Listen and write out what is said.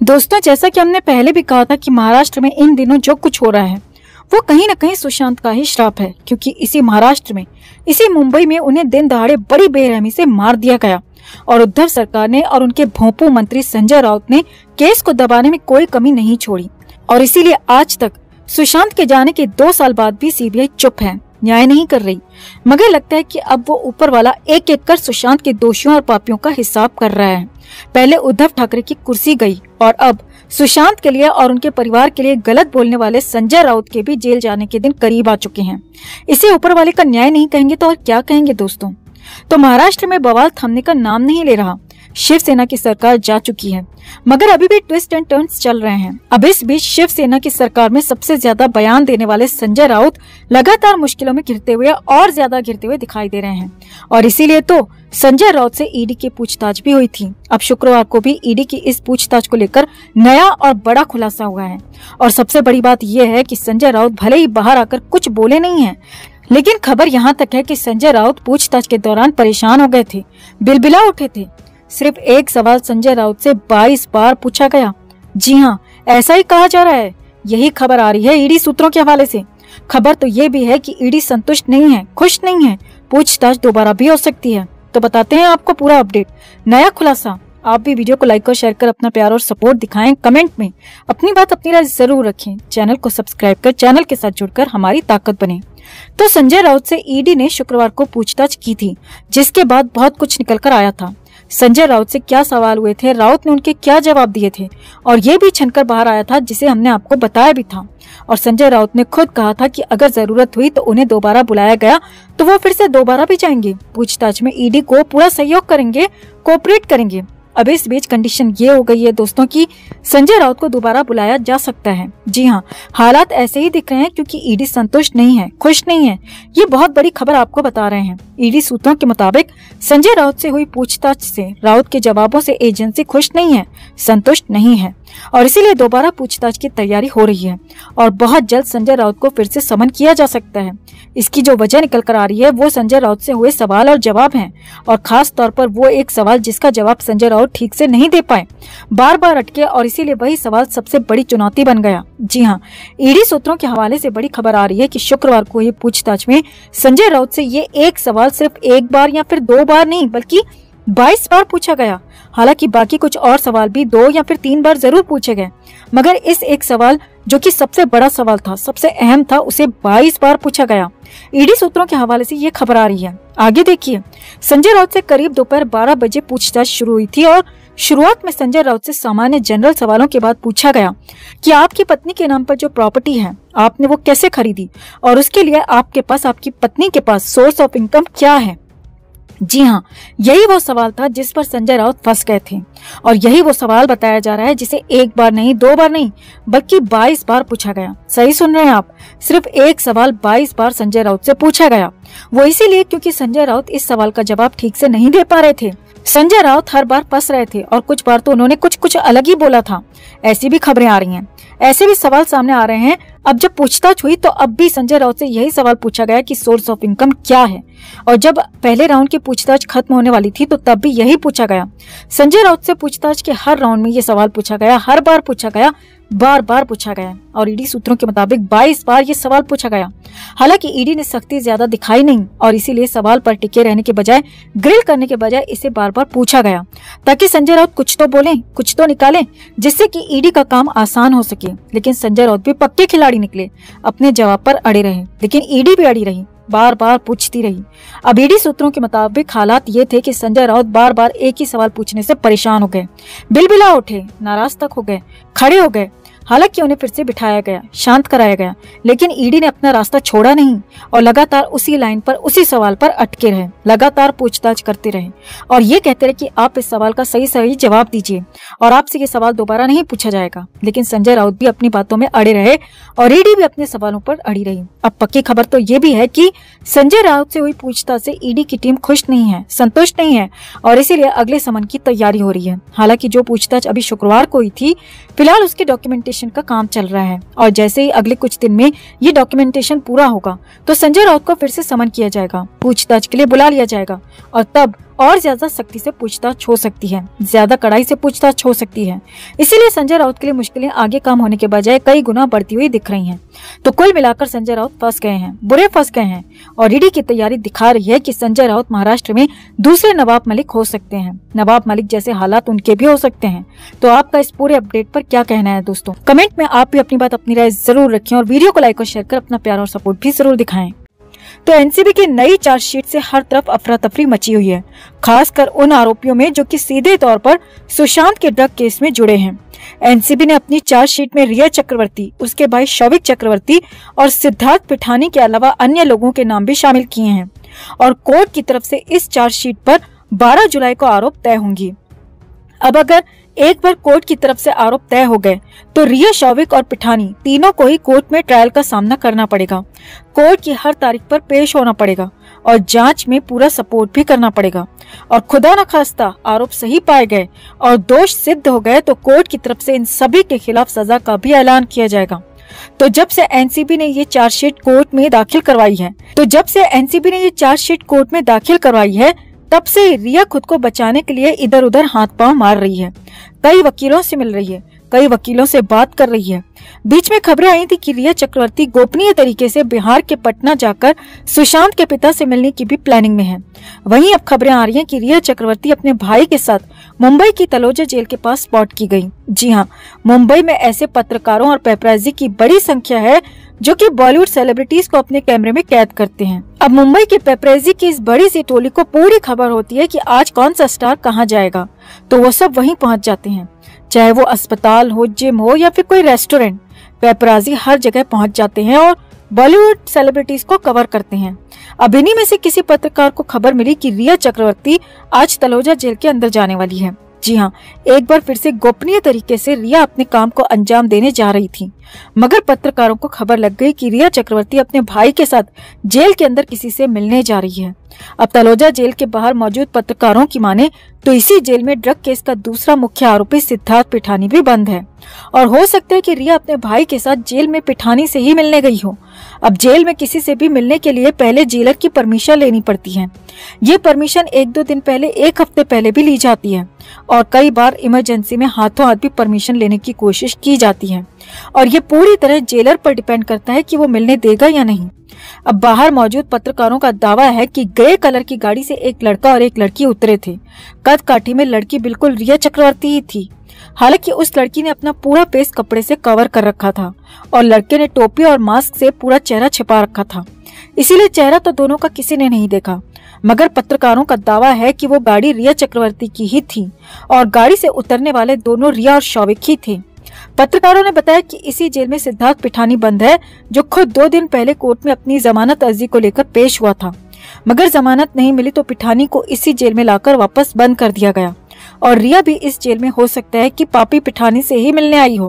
दोस्तों, जैसा कि हमने पहले भी कहा था कि महाराष्ट्र में इन दिनों जो कुछ हो रहा है वो कहीं ना कहीं सुशांत का ही श्राप है, क्योंकि इसी महाराष्ट्र में, इसी मुंबई में उन्हें दिन दहाड़े बड़ी बेरहमी से मार दिया गया और उद्धव सरकार ने और उनके भोंपू मंत्री संजय राउत ने केस को दबाने में कोई कमी नहीं छोड़ी। और इसीलिए आज तक सुशांत के जाने के 2 साल बाद भी सीबीआई चुप है, न्याय नहीं कर रही। मगर लगता है कि अब वो ऊपर वाला एक एक कर सुशांत के दोषियों और पापियों का हिसाब कर रहा है। पहले उद्धव ठाकरे की कुर्सी गई और अब सुशांत के लिए और उनके परिवार के लिए गलत बोलने वाले संजय राउत के भी जेल जाने के दिन करीब आ चुके हैं। इसे ऊपर वाले का न्याय नहीं कहेंगे तो और क्या कहेंगे दोस्तों। तो महाराष्ट्र में बवाल थमने का नाम नहीं ले रहा। शिवसेना की सरकार जा चुकी है, मगर अभी भी ट्विस्ट एंड टर्न्स चल रहे हैं। अब इस बीच शिवसेना की सरकार में सबसे ज्यादा बयान देने वाले संजय राउत लगातार मुश्किलों में घिरते हुए और ज्यादा घिरते हुए दिखाई दे रहे हैं और इसीलिए तो संजय राउत से ईडी की पूछताछ भी हुई थी। अब शुक्रवार को भी ईडी की इस पूछताछ को लेकर नया और बड़ा खुलासा हुआ है और सबसे बड़ी बात यह है कि संजय राउत भले ही बाहर आकर कुछ बोले नहीं है, लेकिन खबर यहाँ तक है कि संजय राउत पूछताछ के दौरान परेशान हो गए थे, बिलबिला उठे थे। सिर्फ एक सवाल संजय राउत से 22 बार पूछा गया। जी हाँ, ऐसा ही कहा जा रहा है। यही खबर आ रही है ईडी सूत्रों के हवाले से। खबर तो ये भी है कि ईडी संतुष्ट नहीं है, खुश नहीं है, पूछताछ दोबारा भी हो सकती है। तो बताते हैं आपको पूरा अपडेट, नया खुलासा। आप भी वीडियो को लाइक और शेयर कर अपना प्यार और सपोर्ट दिखाएं। कमेंट में अपनी बात अपनी राय जरूर रखें। चैनल को सब्सक्राइब कर चैनल के साथ जुड़कर हमारी ताकत बने। तो संजय राउत से ईडी ने शुक्रवार को पूछताछ की थी, जिसके बाद बहुत कुछ निकल कर आया था। संजय राउत से क्या सवाल हुए थे, राउत ने उनके क्या जवाब दिए थे और ये भी छनकर बाहर आया था, जिसे हमने आपको बताया भी था। और संजय राउत ने खुद कहा था कि अगर जरूरत हुई तो उन्हें दोबारा बुलाया गया तो वो फिर से दोबारा भी जाएंगे, पूछताछ में ईडी को पूरा सहयोग करेंगे, कोऑपरेट करेंगे। अब इस बीच कंडीशन ये हो गई है दोस्तों कि संजय राउत को दोबारा बुलाया जा सकता है। जी हाँ, हालात ऐसे ही दिख रहे हैं क्योंकि ईडी संतुष्ट नहीं है, खुश नहीं है। ये बहुत बड़ी खबर आपको बता रहे हैं। ईडी सूत्रों के मुताबिक संजय राउत से हुई पूछताछ से राउत के जवाबों से एजेंसी खुश नहीं है, संतुष्ट नहीं है और इसीलिए दोबारा पूछताछ की तैयारी हो रही है और बहुत जल्द संजय राउत को फिर से समन किया जा सकता है। इसकी जो वजह निकल कर आ रही है वो संजय राउत से हुए सवाल और जवाब हैं और खास तौर पर वो एक सवाल जिसका जवाब संजय राउत ठीक से नहीं दे पाए, बार बार अटके और इसीलिए वही सवाल सबसे बड़ी चुनौती बन गया। जी हाँ, ईडी सूत्रों के हवाले से बड़ी खबर आ रही है कि शुक्रवार को ये पूछताछ में संजय राउत से ये एक सवाल सिर्फ एक बार या फिर 2 बार नहीं बल्कि 22 बार पूछा गया। हालांकि बाकी कुछ और सवाल भी 2 या फिर 3 बार जरूर पूछे गए, मगर इस एक सवाल जो कि सबसे बड़ा सवाल था, सबसे अहम था, उसे 22 बार पूछा गया। ईडी सूत्रों के हवाले से ये खबर आ रही है। आगे देखिए, संजय राउत से करीब दोपहर 12 बजे पूछताछ शुरू हुई थी और शुरुआत में संजय राउत से सामान्य जनरल सवालों के बाद पूछा गया कि आपकी पत्नी के नाम पर जो प्रॉपर्टी है आपने वो कैसे खरीदी और उसके लिए आपके पास, आपकी पत्नी के पास सोर्स ऑफ इनकम क्या है। जी हाँ, यही वो सवाल था जिस पर संजय राउत फंस गए थे और यही वो सवाल बताया जा रहा है जिसे एक बार नहीं, 2 बार नहीं बल्कि 22 बार पूछा गया। सही सुन रहे हैं आप, सिर्फ एक सवाल 22 बार संजय राउत से पूछा गया। वो इसीलिए क्योंकि संजय राउत इस सवाल का जवाब ठीक से नहीं दे पा रहे थे। संजय राउत हर बार फंस रहे थे और कुछ बार तो उन्होंने कुछ अलग ही बोला था। ऐसी भी खबरें आ रही हैं, ऐसे भी सवाल सामने आ रहे हैं। अब जब पूछताछ हुई तो अब भी संजय राउत से यही सवाल पूछा गया कि सोर्स ऑफ इनकम क्या है और जब पहले राउंड की पूछताछ खत्म होने वाली थी तो तब भी यही पूछा गया। संजय राउत से पूछताछ के हर राउंड में ये सवाल पूछा गया, हर बार पूछा गया, बार बार पूछा गया और ईडी सूत्रों के मुताबिक 22 बार ये सवाल पूछा गया। हालांकि ईडी ने सख्ती ज्यादा दिखाई नहीं और इसीलिए सवाल पर टिके रहने के बजाय, ग्रिल करने के बजाय इसे बार बार पूछा गया ताकि संजय राउत कुछ तो बोलें, कुछ तो निकालें, जिससे कि ईडी का काम आसान हो सके। लेकिन संजय राउत भी पक्के खिलाड़ी निकले, अपने जवाब पर अड़े रहे, लेकिन ईडी भी अड़ी रही, बार बार पूछती रही। अब ईडी सूत्रों के मुताबिक हालात ये थे कि संजय राउत बार बार एक ही सवाल पूछने से परेशान हो गए, बिलबिला उठे, नाराज तक हो गए, खड़े हो गए। हालांकि उन्हें फिर से बिठाया गया, शांत कराया गया, लेकिन ईडी ने अपना रास्ता छोड़ा नहीं और लगातार उसी लाइन पर, उसी सवाल पर अटके रहे, लगातार पूछताछ करते रहे और ये कहते रहे कि आप इस सवाल का सही जवाब दीजिए और आपसे ये सवाल दोबारा नहीं पूछा जाएगा। लेकिन संजय राउत भी अपनी बातों में अड़े रहे और ईडी भी अपने सवालों पर अड़ी रही। अब पक्की खबर तो ये भी है कि संजय राउत से हुई पूछताछ से ईडी की टीम खुश नहीं है, संतुष्ट नहीं है और इसीलिए अगले समन की तैयारी हो रही है। हालांकि जो पूछताछ अभी शुक्रवार को हुई थी, फिलहाल उसके डॉक्यूमेंटेशन का काम चल रहा है और जैसे ही अगले कुछ दिन में ये डॉक्यूमेंटेशन पूरा होगा तो संजय राउत को फिर से समन किया जाएगा, पूछताछ के लिए बुला लिया जाएगा और तब और ज्यादा सख्ती से पूछताछ हो सकती है, ज्यादा कड़ाई से पूछताछ हो सकती है। इसीलिए संजय राउत के लिए मुश्किलें आगे काम होने के बजाय कई गुना बढ़ती हुई दिख रही हैं। तो कुल मिलाकर संजय राउत फंस गए हैं, बुरे फंस गए हैं। और ईडी की तैयारी दिखा रही है कि संजय राउत महाराष्ट्र में दूसरे नवाब मलिक हो सकते हैं। नवाब मलिक जैसे हालात उनके भी हो सकते हैं। तो आपका इस पूरे अपडेट पर क्या कहना है दोस्तों? कमेंट में आप भी अपनी बात, अपनी राय जरूर रखें और वीडियो को लाइक और शेयर कर अपना प्यार और सपोर्ट भी जरूर दिखाएं। तो एनसीबी की नई चार्जशीट से हर तरफ अफरा तफरी मची हुई है, खासकर उन आरोपियों में जो कि सीधे तौर पर सुशांत के ड्रग केस में जुड़े हैं। एनसीबी ने अपनी चार्जशीट में रिया चक्रवर्ती, उसके भाई शौविक चक्रवर्ती और सिद्धार्थ पिठानी के अलावा अन्य लोगों के नाम भी शामिल किए हैं। और कोर्ट की तरफ से इस चार्जशीट पर 12 जुलाई को आरोप तय होंगी। अब अगर एक बार कोर्ट की तरफ से आरोप तय हो गए तो रिया, शौविक और पिठानी तीनों को ही कोर्ट में ट्रायल का सामना करना पड़ेगा। कोर्ट की हर तारीख पर पेश होना पड़ेगा और जांच में पूरा सपोर्ट भी करना पड़ेगा। और खुदा न खास्ता आरोप सही पाए गए और दोष सिद्ध हो गए तो कोर्ट की तरफ से इन सभी के खिलाफ सजा का भी ऐलान किया जाएगा। तो जब से एनसीबी ने ये चार्जशीट कोर्ट में दाखिल करवाई है तब से रिया खुद को बचाने के लिए इधर उधर हाथ पांव मार रही है, कई वकीलों से मिल रही है, कई वकीलों से बात कर रही है। बीच में खबरें आई थी कि रिया चक्रवर्ती गोपनीय तरीके से बिहार के पटना जाकर सुशांत के पिता से मिलने की भी प्लानिंग में है। वहीं अब खबरें आ रही हैं कि रिया चक्रवर्ती अपने भाई के साथ मुंबई की तलोजा जेल के पास स्पॉट की गई। जी हाँ, मुंबई में ऐसे पत्रकारों और पेपराजी की बड़ी संख्या है जो कि बॉलीवुड सेलिब्रिटीज को अपने कैमरे में कैद करते हैं। अब मुंबई के पेपराजी की इस बड़ी सी टोली को पूरी खबर होती है कि आज कौन सा स्टार कहाँ जाएगा, तो वो सब वहीं पहुंच जाते हैं। चाहे वो अस्पताल हो, जिम हो या फिर कोई रेस्टोरेंट, पेपराजी हर जगह पहुंच जाते हैं और बॉलीवुड सेलिब्रिटीज को कवर करते हैं। अब इन्हीं में से किसी पत्रकार को खबर मिली कि रिया चक्रवर्ती आज तलोजा जेल के अंदर जाने वाली है। जी हाँ, एक बार फिर से गोपनीय तरीके से रिया अपने काम को अंजाम देने जा रही थी, मगर पत्रकारों को खबर लग गई कि रिया चक्रवर्ती अपने भाई के साथ जेल के अंदर किसी से मिलने जा रही है। अब तलोजा जेल के बाहर मौजूद पत्रकारों की माने तो इसी जेल में ड्रग केस का दूसरा मुख्य आरोपी सिद्धार्थ पिठानी भी बंद है और हो सकता है कि रिया अपने भाई के साथ जेल में पिठानी से ही मिलने गई हो। अब जेल में किसी से भी मिलने के लिए पहले जेलर की परमिशन लेनी पड़ती है। ये परमिशन 1-2 दिन पहले, 1 हफ्ते पहले भी ली जाती है और कई बार इमरजेंसी में हाथों हाथ भी परमिशन लेने की कोशिश की जाती है और ये पूरी तरह जेलर पर डिपेंड करता है कि वो मिलने देगा या नहीं। अब बाहर मौजूद पत्रकारों का दावा है कि ग्रे कलर की गाड़ी से एक लड़का और एक लड़की उतरे थे। कद काठी में लड़की बिल्कुल रिया चक्रवर्ती ही थी। हालांकि उस लड़की ने अपना पूरा फेस कपड़े से कवर कर रखा था और लड़के ने टोपी और मास्क से पूरा चेहरा छिपा रखा था, इसीलिए चेहरा तो दोनों का किसी ने नहीं देखा। मगर पत्रकारों का दावा है कि वो गाड़ी रिया चक्रवर्ती की ही थी और गाड़ी से उतरने वाले दोनों रिया और शौविक ही थे। पत्रकारों ने बताया कि इसी जेल में सिद्धार्थ पिठानी बंद है, जो खुद 2 दिन पहले कोर्ट में अपनी जमानत अर्जी को लेकर पेश हुआ था, मगर जमानत नहीं मिली तो पिठानी को इसी जेल में लाकर वापस बंद कर दिया गया और रिया भी इस जेल में हो सकता है कि पापी पिठानी से ही मिलने आई हो।